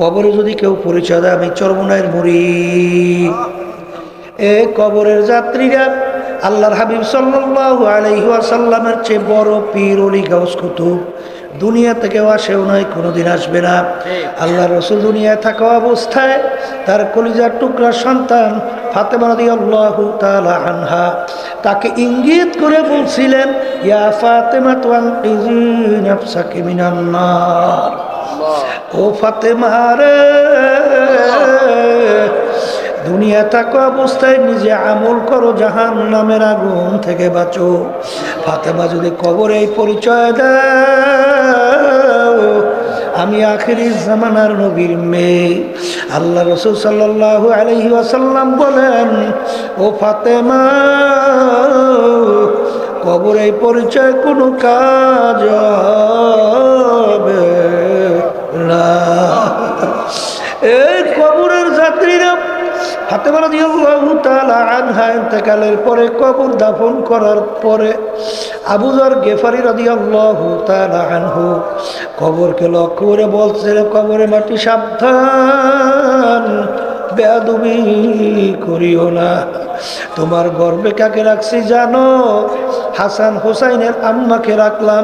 কবরে যদি কেউ পরিচয় দেয় আমি চরমনাইয়ের মুরিদ, এই কবরের যাত্রীরা আল্লাহর হাবিব সাল্লাল্লাহু আলাইহি ওয়াসাল্লামের চেয়ে বড় পীর ওলি গাউস কুতুব দুনিয়া থেকে আসেও নয়, কোনোদিন আসবে না। আল্লাহ রসুল দুনিয়ায় থাকা অবস্থায় তার কলিজার টুকরা সন্তান ফাতেমা রাদিয়াল্লাহু তাআলা আনহা তাকে ইঙ্গিত করে বলছিলেন, ইয়া ফাতেমা তুনকিজি নাফসাকি মিনান নার, ও ফাতেমা রে, দুনিয়া থাকা অবস্থায় নিজে আমল করো, জাহান্নামের আগুন থেকে বাঁচো। ফাতেমা যদি কবরে এই পরিচয় দাও, আমি আখিরি জামানার নবীর মেয়ে। আল্লাহ রাসূল সাল্লাল্লাহু আলাইহি ওয়াসাল্লাম বলেন, ও ফাতেমা, কবরে এই পরিচয় কোনো কাজ হবে না। এই কবরের যাত্রীরা ফাতেমা রাদিয়াল্লাহু তাআলা আনহা ইন্তেকালের পরে কবর দাফন করার পরে আবু যর গেফারি রাদিয়াল্লাহু তাআলা আনহু কবরকে লক্ষ্য করে বলছিল, কবরে মাটি সাবধান, বেয়াদবি করিও না। তোমার গর্বে কাকে রাখছি জানো? হাসান হুসাইনের আম্মাকে রাখলাম,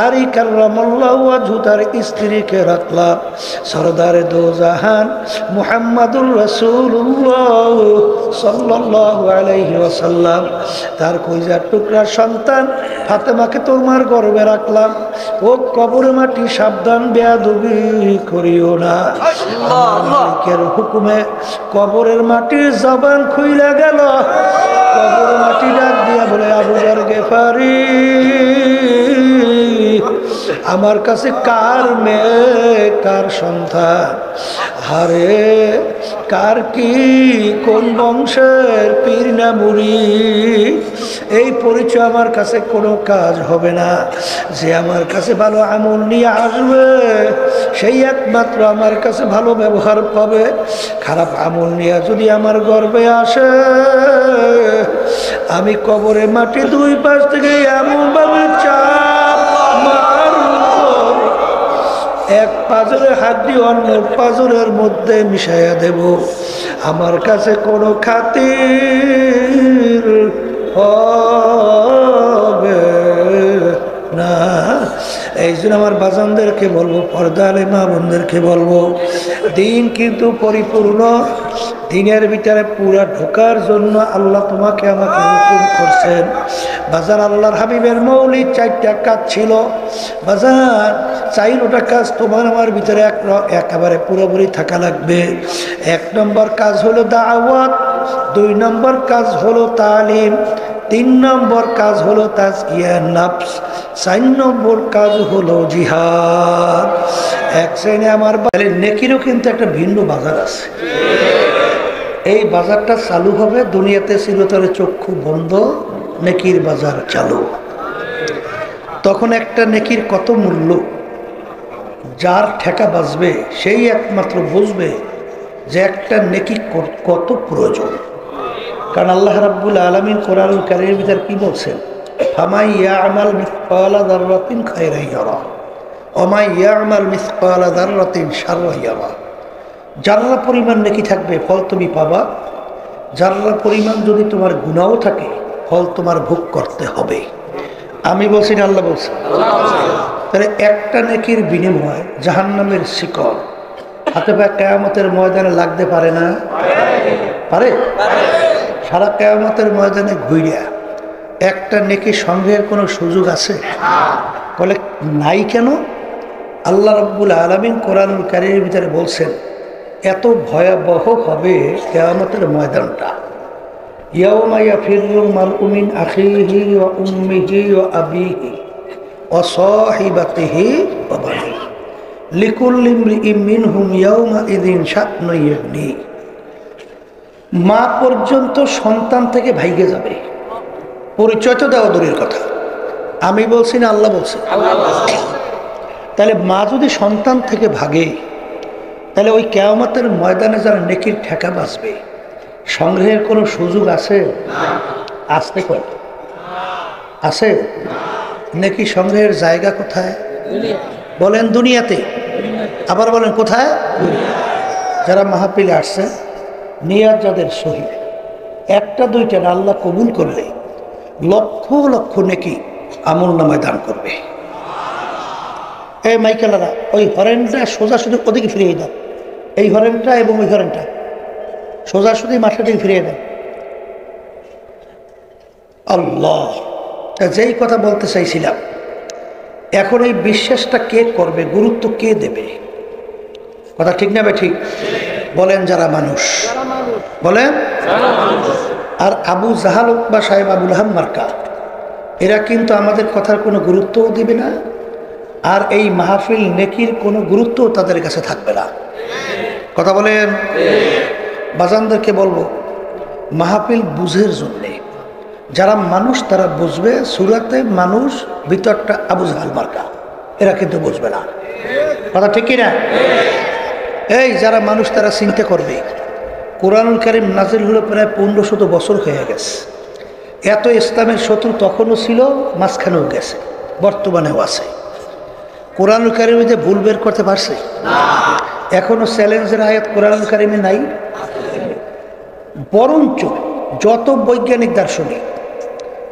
আরি কাররামাল্লাহু ওয়াজহু তার স্ত্রীকে রাখলাম, সরদারে দো জাহান মুহাম্মাদুর রাসূলুল্লাহ সাল্লাল্লাহু আলাইহি ওয়াসাল্লাম তার কলিজার টুকরা সন্তান ফাতেমাকে তোমার গর্বে রাখলাম। ও কবর মাটি সাবধান, বেয়াদবি করিও না। মালিকের হুকুমে কবরের মাটির জবান খুইলা গেল। কবর মাটি ডাক দিয়া বলে, আবু যর গেফারি, আমার কাছে কার মেয়ে, কার সন্তান, আরে কার কি, কোন বংশের পীর না মুরিদ, এই পরিচয় আমার কাছে কোনো কাজ হবে না। যে আমার কাছে ভালো আমল নিয়ে আসবে সেই একমাত্র আমার কাছে ভালো ব্যবহার পাবে। খারাপ আমল নিয়ে যদি আমার গর্বে আসে, আমি কবরে মাটি দুই পাশ থেকে এমনভাবে চাপ মারব, এক পাজরে হাড্ডি অন্য পাজরের মধ্যে মিশাইয়া দেব। আমার কাছে কোনো খাতির হবে না। এই জন্য আমার বাজানদেরকে বলবো, পর্দা আলে মা বোনদেরকে বলবো, দিন কিন্তু পরিপূর্ণ, দিনের ভিতরে পুরা ঢোকার জন্য আল্লাহ তোমাকে আমাকে হুকুম করছেন। বাজার আল্লাহর হাবিবের মৌলিক 4টা কাজ ছিল। বাজার 4টা কাজ তোমার আমার ভিতরে একেবারে পুরোপুরি থাকা লাগবে। 1 নম্বর কাজ হলো দাওয়াত, 2 নম্বর কাজ হলো তালিম, 3 নম্বর কাজ হলো তাজকিয়া নফস, 4 নম্বর কাজ হলো জিহাদ। এক শ্রেণী আমার নেকিরও কিন্তু একটা ভিন্ন বাজার আছে। এই বাজারটা চালু হবে, দুনিয়াতে চিরতরে চক্ষু বন্ধ, নেকির বাজার চালু। তখন একটা নেকির কত মূল্য, যার ঠেকা বাজবে সেই একমাত্র বুঝবে যে একটা নেকি কত প্রয়োজন। কারণ আল্লাহ রাব্বুল আলামিন কোরআনুল কারীমের ভিতর কি বলছেন? ফামান ইয়ামাল মিসকালা যাররাতিন খায়রান ইয়ারা ওয়া মান ইয়ামাল মিসকালা যাররাতিন শাররান ইয়ারা। যারা পরিমাণ নেকি থাকবে ফল তুমি পাবা, যারা পরিমাণ যদি তোমার গুনাহও থাকে ফল তোমার ভোগ করতে হবে। আমি বলছি না, আল্লাহ বলছে। তাহলে একটা নেকির বিনিময়ে জাহান্নামের শিকল হাতে পায়ে কিয়ামতের ময়দানে লাগতে পারে না? পারে। সারা কিয়ামতের ময়দানে ঘুরিয়া একটা নেকি সংগ্রহের কোনো সুযোগ আছে? বলে নাই। কেন? আল্লাহ রাব্বুল আলামিন কোরআনুল কারীমের ভিতরে বলছেন, এত ভয়াবহ হবে কিয়ামতের ময়দানটা। ইয়াউমা ইয়াফিরুল মারউ মিন আখিহি ওয়া উম্মিহি ওয়া আবিহি ওয়া সাহিবাতিহি ওয়া বানিহি লিকুল্লি ইমরিইন মিনহুম ইয়াউমা ইযিন শা'নুন ইউগনি। মা পর্যন্ত সন্তান থেকে ভাইগে যাবে। পরিচয় তো দেওয়া দূরের কথা, আমি বলছি না, আল্লাহ বলছে। তাহলে মা যদি সন্তান থেকে ভাগে, তাহলে ওই কিয়ামতের ময়দানে যারা নেকির ঠেকা বাঁচবে সংগ্রহের কোনো সুযোগ আছে? আসতে কয় আছে? নেকি সংগ্রহের জায়গা কোথায় বলেন? দুনিয়াতে। আবার বলেন কোথায়? যারা মাহফিলে আসছে নিয়াত যাদের সহি, একটা দুইটা না, আল্লাহ কবুল করলে লক্ষ লক্ষ নেকি আমল নামায় দান করবে। এই মাইকেলারা ওই হরেনটা সোজাসুজি ওদিকে ফিরিয়ে দাও, এই হরেনটা এবং ওই হরেনটা সোজাসুজি মাঠের দিকে ফিরিয়ে দাও। আল্লাহ, যেই কথা বলতে চাইছিলাম, এখন এই বিশ্বাসটা কে করবে, গুরুত্ব কে দেবে? কথা ঠিক না ঠিক? বলেন যারা মানুষ, বলেন। আর আবু জাহাল বা সাহেব আবুল আহাব মার্কা, এরা কিন্তু আমাদের কথার কোনো গুরুত্বও দিবে না, আর এই মাহফিল নেকির কোনো গুরুত্বও তাদের কাছে থাকবে না। কথা বলেন। বাজানদেরকে বলবো, মাহফিল বুঝের জন্যে, যারা মানুষ তারা বুঝবে। সুরাতে মানুষ, ভিতরটা আবু জাহাল মার্কা, এরা কিন্তু বুঝবে না। কথা ঠিক কিনা? এই যারা মানুষ তারা চিন্তা করবে, কোরআনুল কারীম নাজিল হলো প্রায় 1500 বছর হয়ে গেছে। এত ইসলামের শত্রু তখনও ছিল, মাঝখানেও গেছে, বর্তমানেও আছে। কোরআনুল কারীমে যে ভুল বের করতে পারছে? এখনো চ্যালেঞ্জের আয়াত কোরআনুল কারীমে নাই। বরঞ্চ যত বৈজ্ঞানিক দার্শনিক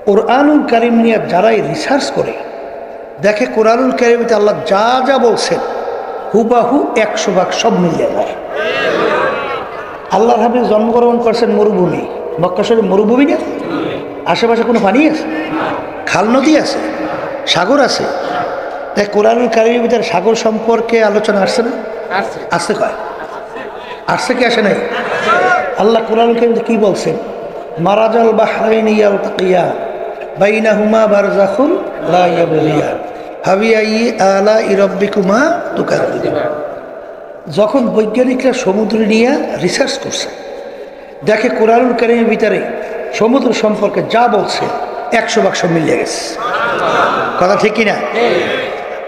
কোরআনুল কারীম নিয়ে যারাই রিসার্চ করে দেখে, কোরআনুল কারীমে আল্লাহ যা যা বলছেন হুবাহু 100 ভাগ সব মিলিয়ে যায়। আল্লাহর হাবিব জন্মগ্রহণ করছেন মরুভূমি, মক্কা শরীফ মরুভূমি না? আশেপাশে কোনো পানি আছে? খাল নদী আছে, সাগর আছে। তাই কোরআনুল কারীমের ভিতরে সাগর সম্পর্কে আলোচনা আসছে না? আসছে। কয় আসছে কি আসে নাই? আল্লাহ কোরআনুল কারীমে কি বলছেন? মারাজাল বাহরাইনি ইয়ালতাকিয়ান বাইনাহুমা বারযাখুন লা ইয়াবগিয়ান ফাবিআইয়ি আলাই রাব্বিকুমা তুকাযযিবান। যখন বৈজ্ঞানিকরা সমুদ্র নিয়ে রিসার্চ করছে, দেখে কোরআনুল কারীমের ভিতরে সমুদ্র সম্পর্কে যা বলছে 100 ভাগ সব মিলে গেছে। কথা ঠিক কিনা?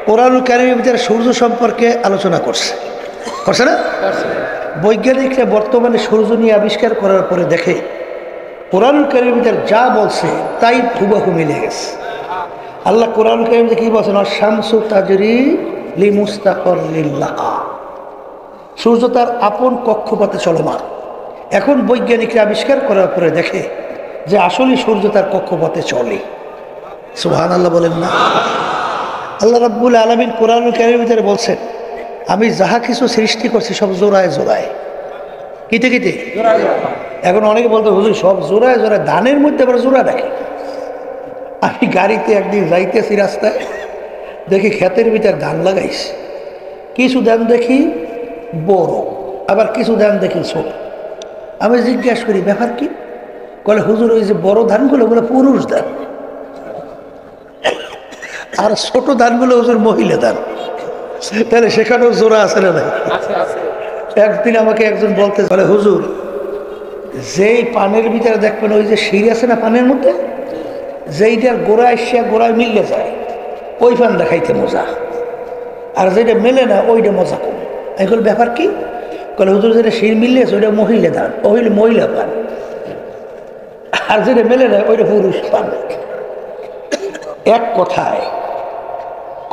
কোরআনুল কারীমের ভিতরে সূর্য সম্পর্কে আলোচনা করছে না? বৈজ্ঞানিকরা বর্তমানে সূর্য নিয়ে আবিষ্কার করার পরে দেখে কোরআনুল কারীমের ভিতরে যা বলছে তাই হুবহু মিলে গেছে। আল্লাহ কোরআনুল কারীমে কি বলছেন? আশ-শামসু তাজরি লিমুস্তাকাররিন লাহা। সূর্য তার আপন কক্ষপথে চলমান। এখন বৈজ্ঞানিকরা আবিষ্কার করার পরে দেখে যে আসলে সূর্য তার কক্ষপথে চলে। সুবহানাল্লাহ বলেন না? আল্লাহ রাব্বুল আলামিন কোরআনুল কারীমের ভিতরে বলছেন, আমি যাহা কিছু সৃষ্টি করছি সব জোড়ায় জোড়ায়। কিতে কিতে? এখন অনেকে বলতে, হুজুর সব জোড়ায় জোড়ায়, ধানের মধ্যে আবার জোড়া দেখে। আমি গাড়িতে একদিন যাইতেছি, রাস্তায় দেখি ক্ষেতের ভিতরে ধান লাগাইছে। কিছু ধান দেখি বড়, আবার কিছু ধান দেখি ছোট। আমি জিজ্ঞাসা করি ব্যাপার কি? বলে হুজুর ওই যে বড় ধানগুলো ওগুলো পুরুষ ধান, আর ছোট ধানগুলো হুজুর মহিলা ধান। তাহলে সেখানেও জোড়া আছে না নাই? একদিন আমাকে একজন বলতে বলে, হুজুর যেই পানের ভিতরে দেখবেন ওই যে শির আছে না পানের মধ্যে, যেইটার গোড়ায় সে গোড়ায় মিললে যায় ওই পান দেখাইতে মজা, আর যেটা মেলে না ওইটা মজা কম। এগুলো ব্যাপার কি? বলে হুজুর যেটা শির মিললে ওইটা মহিলা ধান, ওইটা মহিলা পান, আর যেটা মেলে না ওইটা পুরুষ পান। এক কথায়,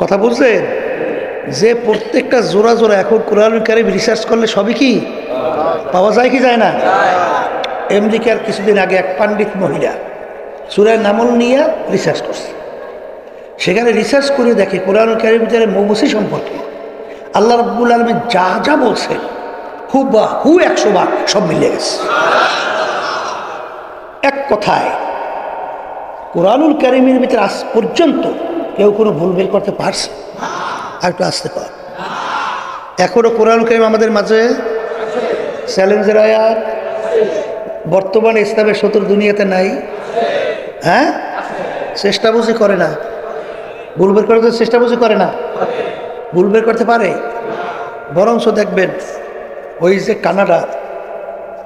কথা বুঝলেন? যে প্রত্যেকটা জোড়া জোড়া এখন কোরআনুল কারীম রিসার্চ করলে সবই কি পাওয়া যায় কি যায় না? আমেরিকার কিছুদিন আগে এক পণ্ডিত মহিলা সূরা নামল নিয়ে রিসার্চ করছে। সেখানে রিসার্চ করে দেখে কোরআনুল কারীমের ভিতরে মৌমাছি সম্পর্কে আল্লাহ রাব্বুল আলামিন যা যা বলছেন হুবহু 100 ভাগ সব মিলে গেছে। এক কথায় কোরআনুল কারীমের ভিতরে আজ পর্যন্ত কেউ কোনো ভুল বের করতে পারছে? আর একটু আসতে পার। এখনো কোরআনুল কারীম আমাদের মাঝে চ্যালেঞ্জের আয়াত। বর্তমানে ইসলামের শত্রু দুনিয়াতে নাই। হ্যাঁ, চেষ্টা বুঝি করে না, ভুল বের করতে চেষ্টা বুঝি করে না, ভুল বের করতে পারে। বরঞ্চ দেখবেন ওই যে কানাডা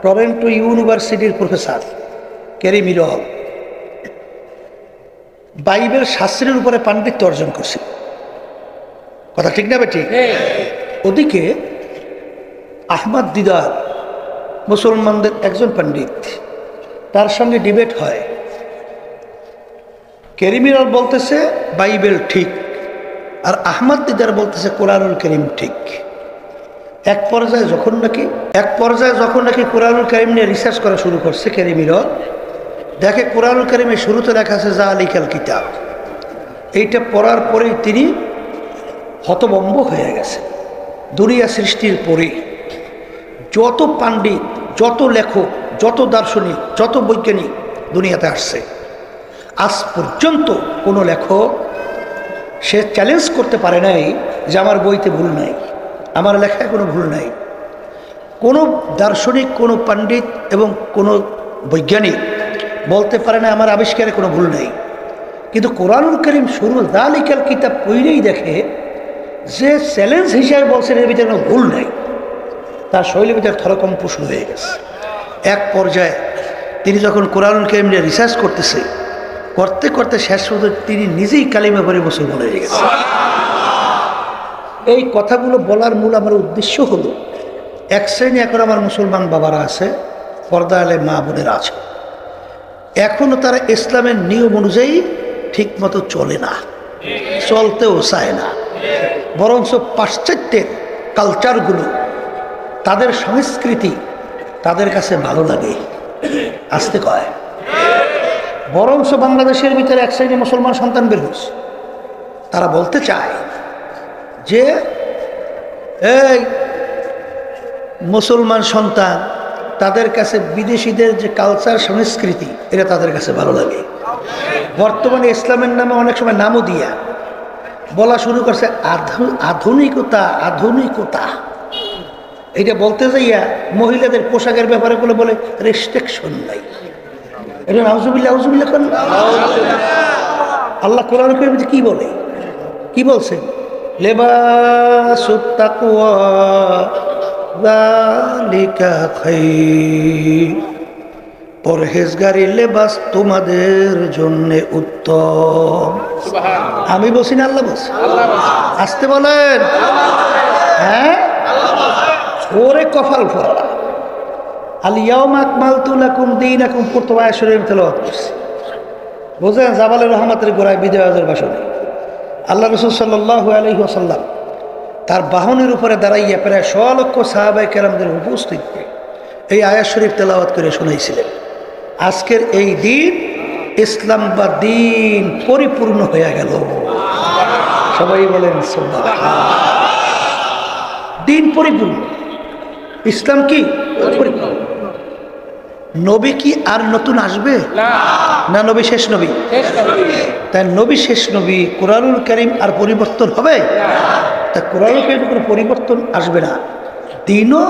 টরন্টো ইউনিভার্সিটির প্রফেসর ক্যারি মিরল বাইবেল শাস্ত্রের উপরে পাণ্ডিত্য অর্জন করছে। কথা ঠিক না বেঠিক? ওদিকে আহমদ দিদার মুসলমানদের একজন পণ্ডিত, তার সঙ্গে ডিবেট হয়। ক্যারি মিরল বলতেছে বাইবেল ঠিক, আর আহমদ দিদার বলতেছে কোরআনুল কারীম ঠিক। এক পর্যায়ে যখন নাকি কোরআনুল কারীম নিয়ে রিসার্চ করা শুরু করছে কারিমিরা, দেখে কোরআনুল কারীমে শুরুতে লেখা আছে যালিকাল কিতাব। এইটা পড়ার পরেই তিনি হতভম্ব হয়ে গেছে। দুনিয়া সৃষ্টির পরে যত পাণ্ডিত, যত লেখক, যত দার্শনিক, যত বৈজ্ঞানিক দুনিয়াতে আসছে, আজ পর্যন্ত কোনো লেখক সে চ্যালেঞ্জ করতে পারে নাই যে আমার বইতে ভুল নাই, আমার লেখায় কোনো ভুল নাই। কোনো দার্শনিক, কোনো পণ্ডিত এবং কোনো বৈজ্ঞানিক বলতে পারে না আমার আবিষ্কারে কোনো ভুল নেই। কিন্তু কোরআনুল কারীম শুরু যালিকাল কিতাব পড়লেই দেখে যে চ্যালেঞ্জ হিসাবে বলছেন এর ভিতরে কোনো ভুল নেই, তার শৈলীর ভিতরে থরকম্প শুরু হয়ে গেছে। এক পর্যায়ে তিনি যখন কোরআনুল কারীম নিয়ে রিসার্চ করতে করতে শেষ পর্যন্ত তিনি নিজেই কালিমা পড়ে মুসলমান হয়ে গেছে। এই কথাগুলো বলার মূল আমার উদ্দেশ্য হলো, এক শ্রেণী এখন আমার মুসলমান বাবারা আছে, পর্দা আলে মা বোনেরা আছে, এখনও তারা ইসলামের নিয়ম অনুযায়ী ঠিক মতো চলে না, চলতেও চায় না, বরঞ্চ পাশ্চাত্যের কালচারগুলো, তাদের সংস্কৃতি তাদের কাছে ভালো লাগে, আসতে কয়। বরঞ্চ বাংলাদেশের ভিতরে এক শ্রেণী মুসলমান সন্তান বের হয়েছে, তারা বলতে চায় যে এই মুসলমান সন্তান, তাদের কাছে বিদেশিদের যে কালচার সংস্কৃতি এটা তাদের কাছে ভালো লাগে। বর্তমানে ইসলামের নামে অনেক সময় নামও দিয়া বলা শুরু করছে আধুনিকতা। এটা বলতে যাইয়া মহিলাদের পোশাকের ব্যাপারে বলে রেস্ট্রিকশন নাই। এটা নাউজুবিল্লাহ করেন। আল্লাহ কোরআন কারীমে কি বলে, কি বলছেন? লিবাসুত তাকওয়া যালিকা খায়র, পরহেজগারি লেবাস তোমাদের জন্য উত্তম। আমি বলছি না আল্লাহ বলছি? আসতে বলেন। হ্যাঁ, ওরে কপাল ফোড়া। আল ইয়াউমা আকমালতু লাকুম দীনাকুম পড়তে আয়াত শরীফ তেলাওয়াত করছি। বুঝেন, জাবালের রহমাতের গোড়ায় বিজয় হজের ভাষণে আল্লাহ রাসূল সাল্লাল্লাহু আলাইহি ওয়াসাল্লাম তার বাহনের উপরে দাঁড়াইয়া প্রায় 100 লক্ষ সাহাবায়ে কেরামদের উপস্থিতিতে এই আয়াত শরীফ তেলাওয়াত করে শোনাইছিলেন। আজকের এই দিন ইসলাম বা দিন পরিপূর্ণ হয়ে গেল। সবাই বলেন সুবহানাল্লাহ। দিন পরিপূর্ণ, ইসলাম কি পরিপূর্ণ। নবী কি আর নতুন আসবে? না, নবী শেষ নবী। তাই নবী শেষ নবী, কোরআনুল কারীম আর পরিবর্তন হবে? তা কোরআনুল কারীমে কোনো পরিবর্তন আসবে না, দিনও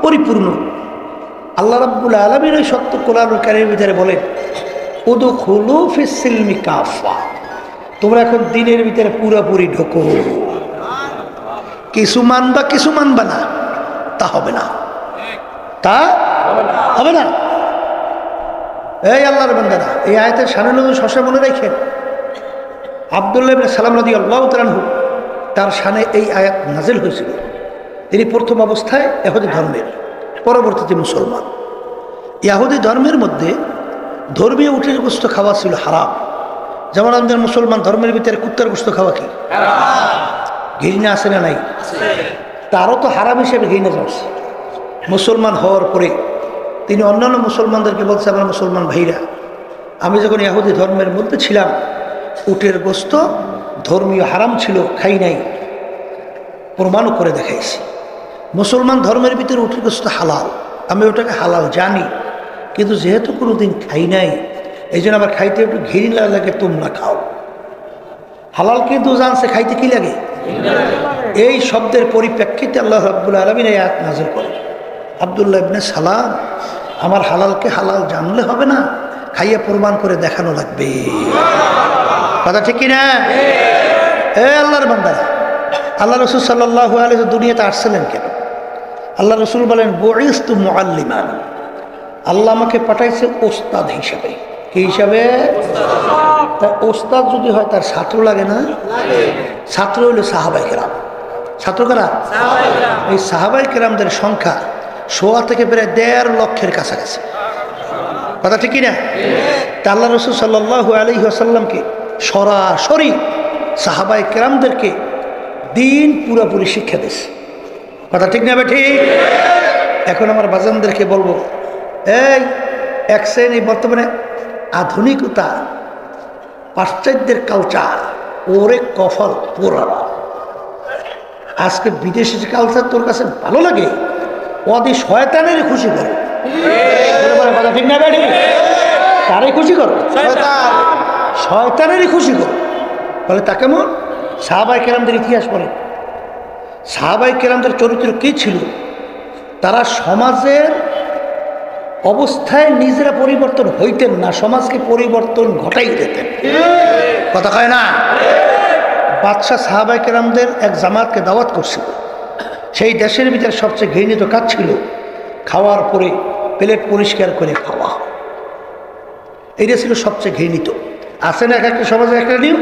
পরিপূর্ণ। আল্লাহ রাব্বুল আলামিন ওই সত্য কোরআনুল কারীমের ভিতরে বলেন, উদখুলু ফিস সিলমি কাফা, তোমরা এখন দিনের ভিতরে পুরোপুরি ঢোকো। কিছু মানবা না, তা হবে না, তা হবে না। এই আল্লাহর বান্দারা, এই আয়াতের শানুল শশা মনে রাখেন। আব্দুল্লাহ ইবনে সালাম রাদিয়াল্লাহু তাআলা আনহু, তার শানে এই আয়াত নাজিল হয়েছিল। তিনি প্রথম অবস্থায় ইহুদি ধর্মের, পরবর্তীতে মুসলমান। ইহুদি ধর্মের মধ্যে ধর্মীয় উটের গোশত খাওয়া ছিল হারাম। যেমন আমাদের মুসলমান ধর্মের ভিতরে কুত্তার গোশত খাওয়া কি ঘৃণা আছে না নাই? তারও তো হারাম হিসেবে ঘৃণা যাচ্ছে। মুসলমান হওয়ার পরে তিনি অন্যান্য মুসলমানদেরকে বলছে, আমার মুসলমান ভাইরা, আমি যখন ইহুদি ধর্মের মধ্যে ছিলাম, উটের গোশত ধর্মীয় হারাম ছিল, খাই নাই, প্রমাণও করে দেখাইছি। মুসলমান ধর্মের ভিতরে উটের গোশত হালাল, আমি ওটাকে হালাল জানি, কিন্তু যেহেতু কোনোদিন খাই নাই, এই জন্য আমার খাইতে একটু ঘৃণা লাগে, তোমরা খাও। হালাল কিন্তু জানছে, খাইতে কি লাগে? এই শব্দের পরিপ্রেক্ষিতে আল্লাহ রাব্বুল আলামিন এই আয়াত নাযিল করেন। আব্দুল্লাহ ইবনে সালাম, আমার হালালকে হালাল জানলে হবে না, খাইয়ে প্রমাণ করে দেখানো লাগবে। কথা ঠিক কিনা? আল্লাহর বান্দারা, আল্লাহ রাসূল সাল্লাল্লাহু আলাইহি ওয়াসাল্লাম দুনিয়াতে আসছিলেন কেন? আল্লাহ রাসূল বলেন, বুইসতু মুআল্লিমান, আল্লাহ আমাকে পাঠাইছে ওস্তাদ হিসাবে। কি হিসাবে? তা ওস্তাদ যদি হয় তার ছাত্র লাগে না? ছাত্র হইল সাহাবায়ে কেরাম। ছাত্র কারা? এই সাহাবায়ে কেরামদের সংখ্যা 100 থেকে প্রায় 1.5 লক্ষের কাছাকাছি। কথা ঠিক কিনা? তা আল্লাহ রাসূল সাল্লাল্লাহু আলাইহি ওয়াসাল্লামকে সরাসরি সাহাবায়ে কেরামদেরকে দিন পুরোপুরি শিক্ষা দিয়েছে। কথা ঠিক না ঠিক? এখন আমার বাজানদেরকে বলবো, এই এক শ্রেণী বর্তমানে আধুনিকতা, পাশ্চাত্যের কালচার, ওরে কফল পোড়ানো। আজকে বিদেশি যে কালচার তোর কাছে ভালো লাগে, ওদি শয়তানের খুশি করো। কথা ঠিক না ঠিক? তারই খুশি করো, শয়তানেরই খুশি করো। বলে তা কেমন? সাহাবায়ে কেরামদের ইতিহাস পড়ে। সাহাবায়ে কেরামদের চরিত্র কি ছিল? তারা সমাজের অবস্থায় নিজেরা পরিবর্তন হইতেন না, সমাজকে পরিবর্তন ঘটাই দিতেন। কথা কয় না? বাদশাহ সাহাবায়ে কেরামদের এক জামাতকে দাওয়াত করছিল। সেই দেশের ভিতরে সবচেয়ে ঘৃণিত কাজ ছিল খাওয়ার পরে প্লেট পরিষ্কার করে খাওয়া। এইটা ছিল সবচেয়ে ঘৃণিত। আছে না এক একটা সমাজে একটা নিয়ম?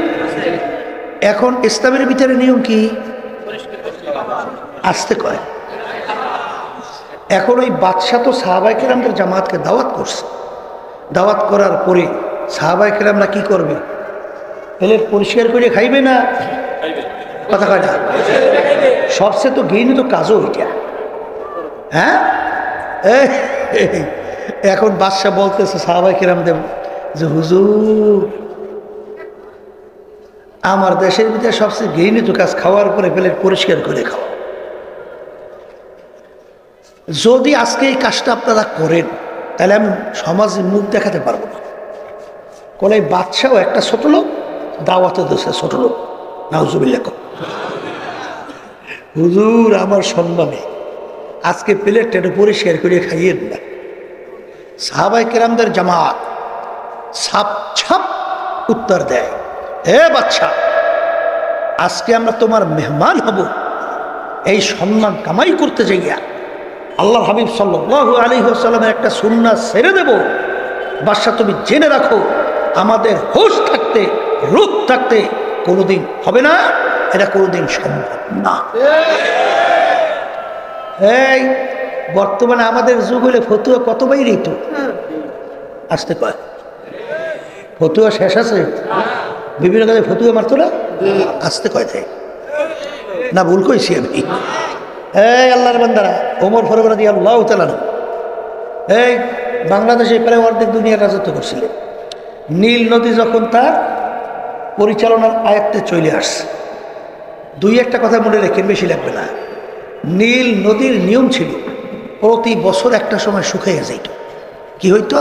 এখন ইসলামের ভিতরে নিয়ম কি? আসতে কয়। এখন ওই বাদশাহ তো সাহাবায়ে কেরামদের জামাতকে দাওয়াত করছে। দাওয়াত করার পরে সাহাবায়ে কেরামরা কি করবে? প্লেট পরিষ্কার করে খাইবে না? কথা কয় না? সবচেয়ে তো ঘৃণিত কাজও এটা। হ্যাঁ, এখন বাদশাহ বলতেছে সাহাবায়ে কেরামদের যে হুজুর, আমার দেশের ভিতরে সবচেয়ে ঘৃণিত কাজ খাওয়ার পরে প্লেট পরিষ্কার করে খাওয়া। যদি আজকে এই কাজটা আপনারা করেন তাহলে আমি সমাজে মুখ দেখাতে পারবো না। কোন বাদশাও একটা ছোট লোক, দাওয়াতে দেশে ছোট লোক। নাউজুবিল্লাহ। হুজুর আমার সম্মানে আজকে প্লেটটা পরিষ্কার করে খাইয়েন না। সাহাবায়ে কেরামদের জামাত ছাপ ছাপ উত্তর দেয়, হে বাদশা, আজকে আমরা তোমার মেহমান হব, এই সম্মান কামাই করতে যাইয়া আল্লাহ হাবিব সাল্লাল্লাহু আলাইহি ওয়াসাল্লামের একটা সুন্নাহ ছেড়ে দেব। বাদশা তুমি জেনে রাখো, আমাদের হোশ থাকতে, রূপ থাকতে কোনোদিন হবে না, এটা কোনোদিন সম্ভব না। এই বর্তমানে আমাদের যুগ হলে ফতুয়া কত বাইরেই তো আসতে পারে। ফতুয়া শেষ আছে? বিভিন্ন কাজে ফতুয়া মারতো না, আসতে কয় দেয় না? ভুল কইছি আমি? এই আল্লাহর বান্দারা, ওমর ফারুক রাদিয়াল্লাহু তাআলা এই বাংলাদেশে প্রায় অর্ধেক দুনিয়ার রাজত্ব করছিলেন। নীল নদী যখন তার পরিচালনার আয়ত্তে চলে আসছে, দুই একটা কথা মনে রেখেন, বেশি লাগবে না। নীল নদীর নিয়ম ছিল প্রতি বছর একটা সময় শুকাইয়া যাইত। কি হইতো?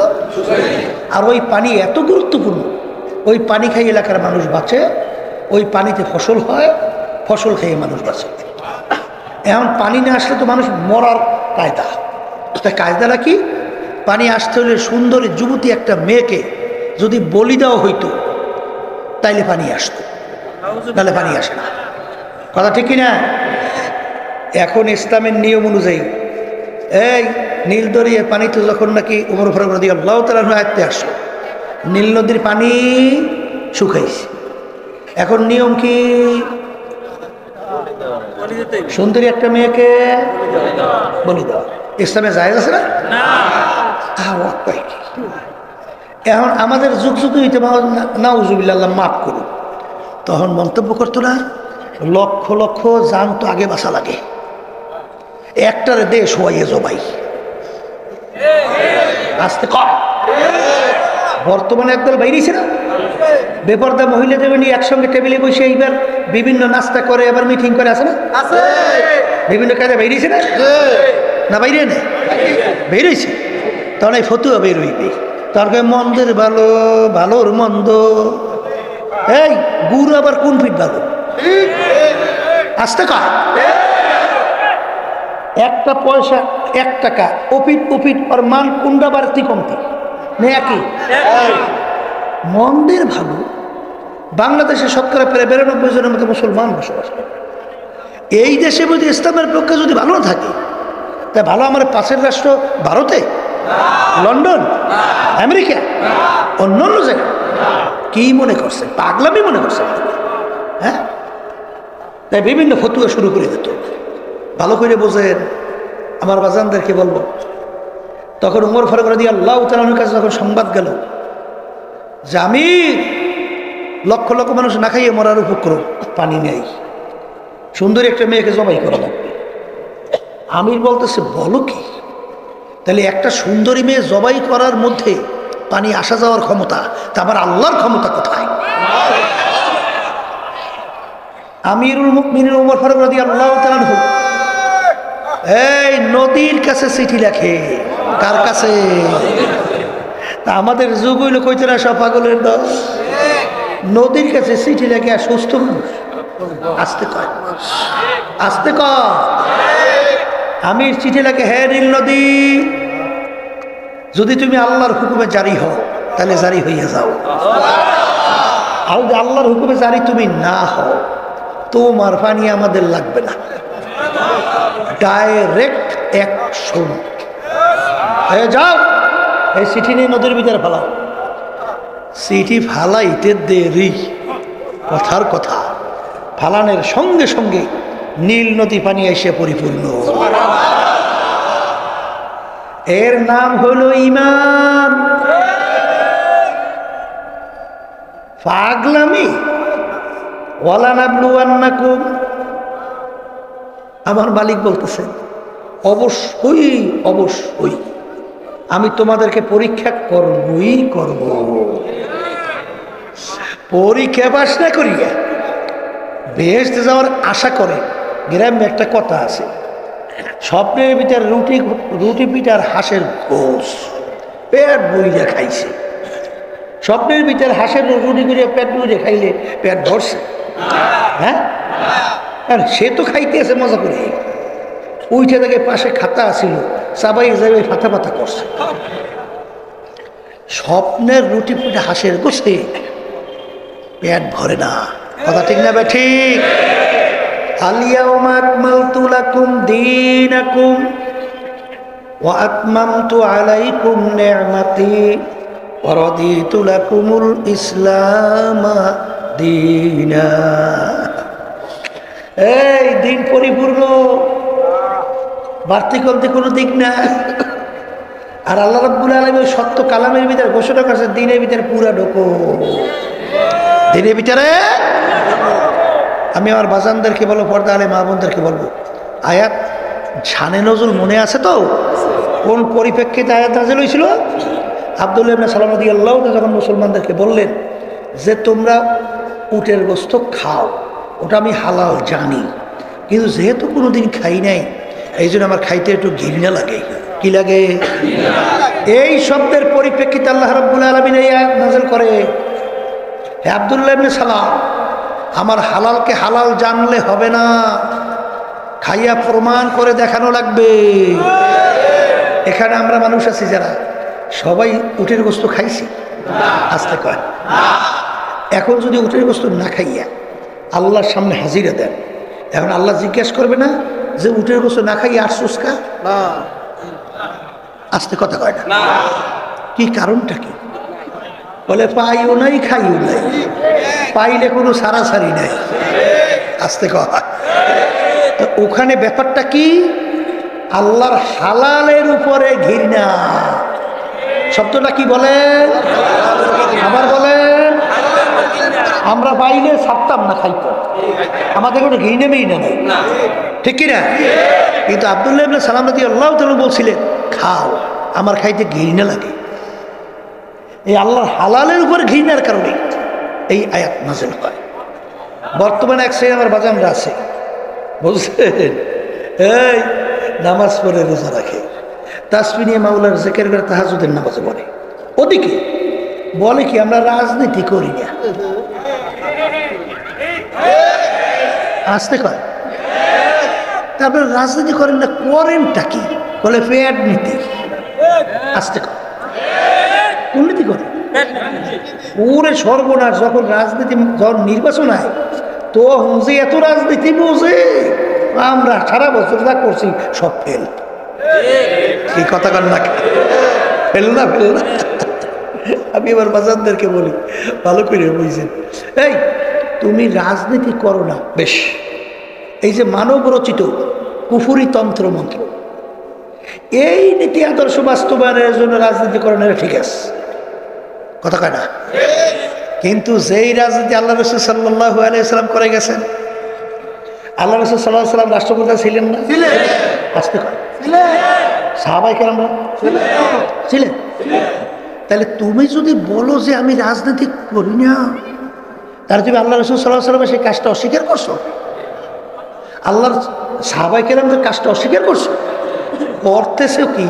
আর ওই পানি এত গুরুত্বপূর্ণ, ওই পানি খাই এলাকার মানুষ বাঁচে, ওই পানিতে ফসল হয়, ফসল খেয়ে মানুষ বাঁচে। এখন পানি না আসলে তো মানুষ মরার কায়দা। তাই কায়দাটা কি? পানি আসতে হলে সুন্দরী যুবতী একটা মেয়েকে যদি বলি দেওয়া হইতো তাইলে পানি আসতো, তাহলে পানি আসে না। কথা ঠিক কিনা? এখন ইসলামের নিয়ম অনুযায়ী এই নীল দরিয়া পানিতে যখন নাকি ওমর ফারুক রাদিয়াল্লাহু তাআলা আয়ত্তে আসলো, নীল নদীর পানি শুকাইছে। এখন নিয়ম কি? সুন্দরী একটা মেয়েকে বলি দেওয়া ইসলামে জায়েজ আছে না? এখন আমাদের যুগ যুগ হইতে নাউজুবিল্লাহ, মাফ করুন, তখন মন্তব্য করতো না, লক্ষ লক্ষ জান তো আগে বাঁচা লাগে, একটারে দেশ হইয়ে জবাই আসতে কম। বর্তমানে একদল বাইরেছে না, বেপরদা মহিলাদের নিয়ে একসঙ্গে টেবিলে বসে এইবার বিভিন্ন নাস্তা করে, আবার মিটিং করে, আছে না? বিভিন্ন কাজে বাইরেছে না? না বাইরে না, বেরিয়েছে। তখন এই ফতুয়া বের হইবে, তারপরে মন্দের ভালো, ভালোর মন্দ। এই গুড় আবার কোন ফিট ভালো? আসতে কয় একটা পয়সা 1 টাকা ওপিট ওপিট আর মান কুন্ডা বাড়তি কমতি না একই? মন্দের ভালো। বাংলাদেশে শতকরা প্রায় 92 জনের মতো মুসলমান বসবাস করে। এই দেশে যদি ইসলামের পক্ষে যদি ভালো না থাকে, তা ভালো আমার পাশের রাষ্ট্র ভারতে, লন্ডন, আমেরিকা, অন্য অন্য জায়গায় কি মনে করছে? পাগলামি মনে করছে। হ্যাঁ, তাই বিভিন্ন ফতুয়া শুরু করে দিত। ভালো করে বোঝেন, আমার বাজানদেরকে বলবো, তখন ওমর ফারুক রাদিয়াল্লাহু তাআলার কাছে যখন সংবাদ গেল যে আমি লক্ষ লক্ষ মানুষ না খাইয়ে মরার উপক্রম, পানি নেই, সুন্দরী একটা মেয়েকে জবাই করা লাগবে, আমির বলতেছে বলো কি, তাহলে একটা সুন্দরী মেয়ে জবাই করার মধ্যে পানি আসা যাওয়ার ক্ষমতা, তা আবার আল্লাহর ক্ষমতা কোথায়? আমিরুল মুমিনিন ওমর ফারুক রাদিয়াল্লাহু তাআলা আনহু এই নদীর কাছে চিঠি লেখে। কার কাছে? তা আমাদের যুগ হইল কইতে না সব পাগলের দল। নদীর কাছে চিঠি লেখে আর সুস্থ মানুষ। আসতে কয়, আসতে কয়। আমির চিঠি লেখে, হে নীল নদী, যদি তুমি আল্লাহর হুকুমে জারি হও তাহলে জারি হইয়া যাও, আর যদি আল্লাহর হুকুমে জারি তুমি না হও তোমার পানি আমাদের লাগবে না। Direct action. হয়ে যাও, এই চিঠি নিয়ে নদীর ভিতরে ফালাও। চিঠি ফালাইতে দেরি, কথার কথা, ফালানের সঙ্গে সঙ্গে নীল নদী পানি এসে পরিপূর্ণ। এর নাম হলো ঈমান। পাগলামি। ওয়ালা নাবলুয়ান্নাকুম, আমার মালিক বলতেছেন অবশ্যই অবশ্যই আমি তোমাদেরকে পরীক্ষা করবই করব। পরীক্ষা পাস না করিয়া বেহেশতে যাওয়ার আশা করে। গ্রামে একটা কথা আছে, স্বপ্নের ভিতরে রুটি পিঠার হাঁসের গোস পেট বইয়া খাইছে। স্বপ্নের ভিতরে হাঁসের রুটি করে পেট বইয়া খাইলে পেট ধরছে? হ্যাঁ, সে তো খাইতেছে মজা করে। উঠে থেকে পাশে খাতা ছিল, চাবাই যাবে ফাতা ফাতা করছে। স্বপ্নের রুটি পিঠা হাঁসের গোসে পেট ভরে না। কথা ঠিক না বে ঠিক? আলিয়াউমা আকমালতু লাকুম দীনাকুম ওয়া আতমামতু আলাইকুম নি'মাতি ওয়া রাদিতু লাকুমুল ইসলাম দীনা। এই দিন পরিপূর্ণ, বাড়তি কমতে কোনো দিক না। আর আল্লাহ রাব্বুল আলামিন সত্য কালামের ভিতরে ঘোষণা করছে দিনের ভিতরে পুরা ঢোকো। দিনের ভিতরে আমি আমার বাজানদেরকে বলবো, পর্দা আলে মা বোনদেরকে বলবো, আয়াত শানে নজরুল মনে আছে তো? কোন পরিপ্রেক্ষিতে আয়াত নাযিল হয়েছিল? আব্দুল্লাহ ইবনে সালাম রাদিয়াল্লাহু তাআলা যখন মুসলমানদেরকে বললেন যে তোমরা উটের গোশত খাও, ওটা আমি হালাল জানি, কিন্তু যেহেতু কোনোদিন খাই নাই এই জন্য আমার খাইতে একটু ঘৃণা লাগে। কি লাগে? এই শব্দের পরিপ্রেক্ষিতে আল্লাহ রাব্বুল আলামিন এই আয়াত নাযিল করে, হে আব্দুল্লাহ ইবনে সালাম, আমার হালালকে হালাল জানলে হবে না, খাইয়া প্রমাণ করে দেখানো লাগবে। এখানে আমরা মানুষ আছি যারা সবাই উটের গোশত খাইছি, আসতে কয়। এখন যদি উটের গোশত না খাইয়া আল্লাহর সামনে হাজিরা দেন, এখন আল্লাহ জিজ্ঞেস করবে না যে উটের গোশত না খাইয়া আসছস কা? আসতে কথা কয় না। কি কারণটা কি? বলে পাইও নাই খাইও নাই, পাইলে কোনো সারাসারি নাই। আসতে কথা। তো ওখানে ব্যাপারটা কি? আল্লাহর হালালের উপরে ঘৃণা। শব্দটা কি বলেন? আবার বলেন। আমরা পাইলে ছাড়তাম না, খাইতাম, আমাদের কোনো ঘৃণা মেইনা নাই, ঠিক কিনা? কিন্তু আব্দুল্লাহ ইবনে সালাম রাদিয়াল্লাহু তাআলা বলছিলেন খাও, আমার খাইতে ঘৃণা লাগে। এই আল্লাহর হালালের উপরে ঘৃণার কারণে এই আয়াত নাযিল হয়। বর্তমানে এক শ্রেণী আমার বাজানরা আছে, বলছেন এই নামাজ পড়ে রোজা রাখে, তাসবিহ নিয়ে মাওলার জিকির করে তাহাজ্জুদের নামাজে পড়ে, ওদিকে বলে কি আমরা রাজনীতি করি না। আসতে কয়, তারপরে রাজনীতি করেন না, করেনটা কি? বলে পেট নীতি। আসতে কয়, উন্নতি করে পুরে সর্বনাশ। যখন রাজনীতি, যখন নির্বাচন হয় তো হুঁজে এত রাজনীতি বোঝে, আমরা সারা বছর যা করছি সব ফেল। এই কথা কর না, ফেল না, ফেল না। আমি এবার বাজারদেরকে বলি, ভালো করে বুঝছেন, এই তুমি রাজনীতি করো না বেশ, এই যে মানব রচিত কুফুরি তন্ত্র মন্ত্র, এই নীতি আদর্শ বাস্তবায়নের জন্য রাজনীতি করো না, ঠিক আছে, কথা কয় না। কিন্তু যেই রাজনীতি আল্লাহ রাসূল সাল্লাল্লাহু আলাইহি ওয়াসাল্লাম করে গেছেন, আল্লাহ রাসূল সাল্লাল্লাহু আলাইহি ওয়াসাল্লাম রাষ্ট্রপ্রধান ছিলেন না? আসতে সাহাবায়ে কেরামরা ছিলেন। তাহলে তুমি যদি বলো যে আমি রাজনীতি করি না, তাহলে তুমি আল্লাহ রাসূল সাল্লাল্লাহু আলাইহি ওয়াসাল্লামের সেই কাজটা অস্বীকার করছো, আল্লাহর সাহাবায়ে কেরামদের কাজটা অস্বীকার করছো। করতেছো কি?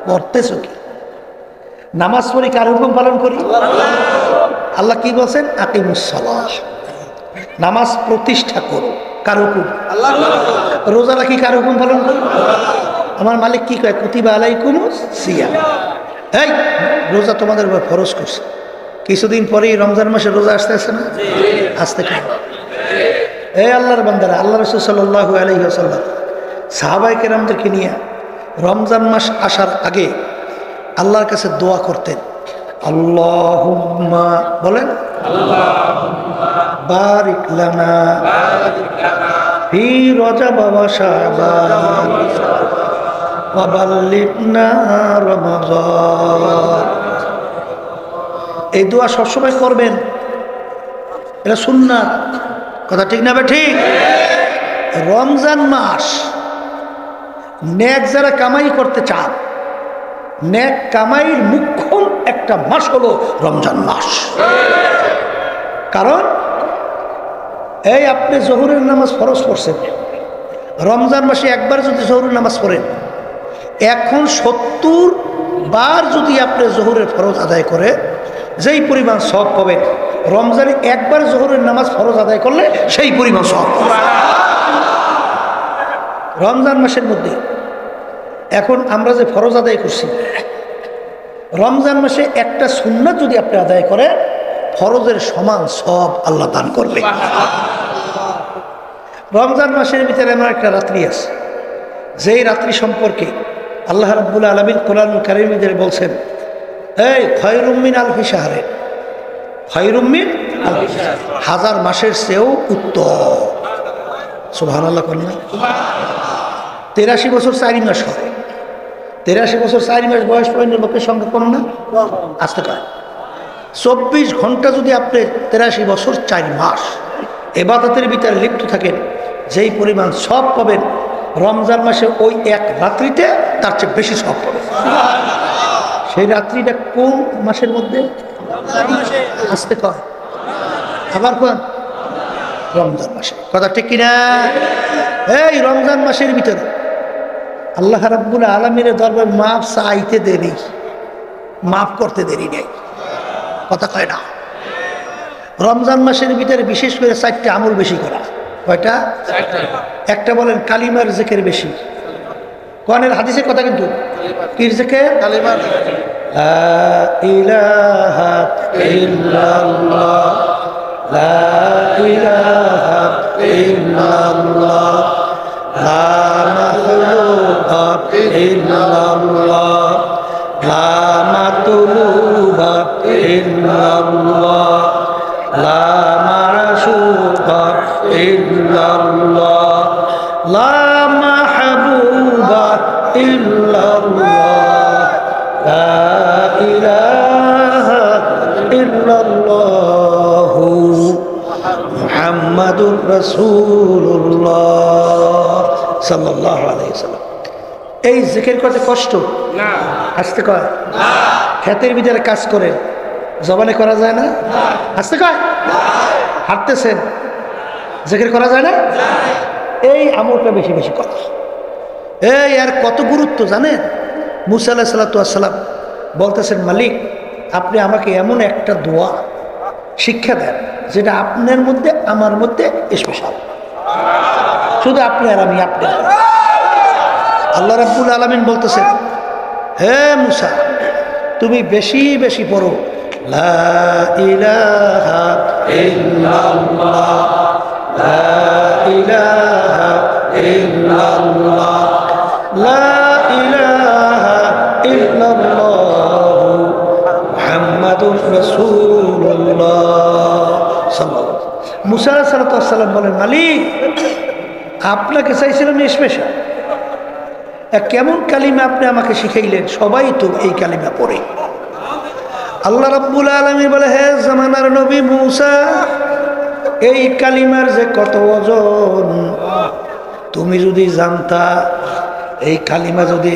করতেছো কি? নামাজ পড়ি, কার হুকুম পালন করি? আল্লাহ কি বলছেন? আকিমুস সালাহ, নামাজ প্রতিষ্ঠা করো, কার হুকুম? আল্লাহ। রোজা রাখি, কার হুকুম পালন করো? আমার মালিক কি কয়? কুতিবা আলাইকুমুস সিয়াম, এই রোজা তোমাদের উপর ফরজ করছে। কিছুদিন পরেই রমজান মাসে রোজা আসতেছে না? আসতে কেন? এই আল্লাহর বান্দারা, আল্লাহ রাসূল সাল্লাল্লাহু আলাইহি ওয়াসাল্লাম সাহাবায়ে কেরামদেরকে নিয়ে রমজান মাস আসার আগে আল্লাহর কাছে দোয়া করতেন। আল্লাহুম্মা বলেন, আল্লাহুম্মা বারিক লানা ফি রজব ওয়া শাবান ওয়া বাল্লিগনা রমাদান। এই দোয়া সবসময় করবেন, এটা সুন্নাত। কথা ঠিক না? ঠিক। রমজান মাস নেক যারা কামাই করতে চান, নেক কামাইয়ের মুখ্যম একটা মাস হলো রমজান মাস। কারণ এই আপনি জোহরের নামাজ ফরজ পড়ছেন, রমজান মাসে একবার যদি জোহরের নামাজ পড়েন, এখন 70 বার যদি আপনি জোহরের ফরজ আদায় করে যেই পরিমাণ সওয়াব পাবেন, রমজানে একবার জোহরের নামাজ ফরজ আদায় করলে সেই পরিমাণ সওয়াব পাবেন। রমজান মাসের মধ্যে এখন আমরা যে ফরজ আদায় করছি, রমজান মাসে একটা সুন্নাত যদি আপনি আদায় করেন, ফরজের সমান সওয়াব আল্লাহ দান করবে। রমজান মাসের ভিতরে এমন একটা রাত্রি আছে, যেই রাত্রি সম্পর্কে আল্লাহ রাব্বুল আলামিন কোরআনুল কারীমে বলছেন, এই খায়রুম মিন আলফি শাহরে, খায়রুম মিন আলফি শাহর, হাজার মাসের চেয়েও উত্তম। সুবহানাল্লাহ। কন্যা 83 বছর 4 মাস হয়, 83 বছর 4 মাস বয়স পর্যন্ত লোকের সংখ্যা কম না? আসতে পারে। 24 ঘন্টা যদি আপনি 83 বছর 4 মাস ইবাদতের ভিতরে লিপ্ত থাকেন, যেই পরিমাণ সওয়াব পাবেন, রমজান মাসে ওই এক রাত্রিতে তার চেয়ে বেশি সওয়াব পাবেন। সেই রাত্রিটা কোন মাসের মধ্যে? আসতে কয় আবার কোন? রমজান মাসে। কথা ঠিক কিনা? এই রমজান মাসের ভিতরে আল্লাহ রাব্বুল আলামিনের দরবারে মাফ চাইতে দেরি, মাফ করতে দেরি নেই। কথা কয় না? রমজান মাসের ভিতরে বিশেষ করে 4টা আমল বেশি করা। কয়টা? 4টা। একটা বলেন কালিমার জিকির বেশি। কোরআনের হাদিসের কথা, কিন্তু কি জিকির? কালিমার। লা ইলাহা ইল্লাল্লাহ, লা ইলাহা ইল্লাল্লাহ, লা মাখলুকা ইল্লাল্লাহ, লা মাতলুবা ইল্লাল্লাহ, লা মাশুকা ইল্লাল্লাহ, লা মাহবুবা ইল্লাল্লাহ, লা ইলাহা ইল্লাল্লাহ, মুহাম্মাদুর রাসূলুল্লাহ সাল্লাল্লাহু আলাইহি ওয়াসাল্লাম। এই জিকির করতে কষ্ট না? আসতে কয় না? ক্ষেতের ভিতরে কাজ করে জবানে করা যায় না? আসতে কয় না? হাঁটতেছেন, জিকির করা যায় না? এই আমলটা বেশি বেশি কথা। এই আর কত গুরুত্ব জানেন? মুসা আলাইহিস সালাতু ওয়াস সালাম বলতেছেন, মালিক আপনি আমাকে এমন একটা দোয়া শিক্ষা দেন যেটা আপনার মধ্যে আমার মধ্যে স্পেশাল, শুধু আপনি আর আমি, আপনি। আল্লাহ রাব্বুল আলামিন বলতেছেন, হে মুসা তুমি বেশি বেশি পড়ো লা ইলাহা ইল্লাল্লাহ, লা ইলাহা ইল্লাল্লাহ, লা ইলাহা ইল্লাল্লাহ, মুহাম্মাদুর রাসূলুল্লাহ সাল্লাল্লাহু আলাইহি ওয়াসাল্লাম। মুসা সাল্লাল্লাহু আলাইহি ওয়াসাল্লাম বলেন, মালিক আপনাকে চাইছিলাম স্পেশাল, কেমন কালিমা আপনি আমাকে শিখাইলেন, সবাই তো এই কালিমা পড়ে। আল্লাহ রাব্বুল আলামিন বলে, হে জামানার নবী মুসা, এই কালিমার যে কত ওজন তুমি যদি জানতা এই কালিমা যদি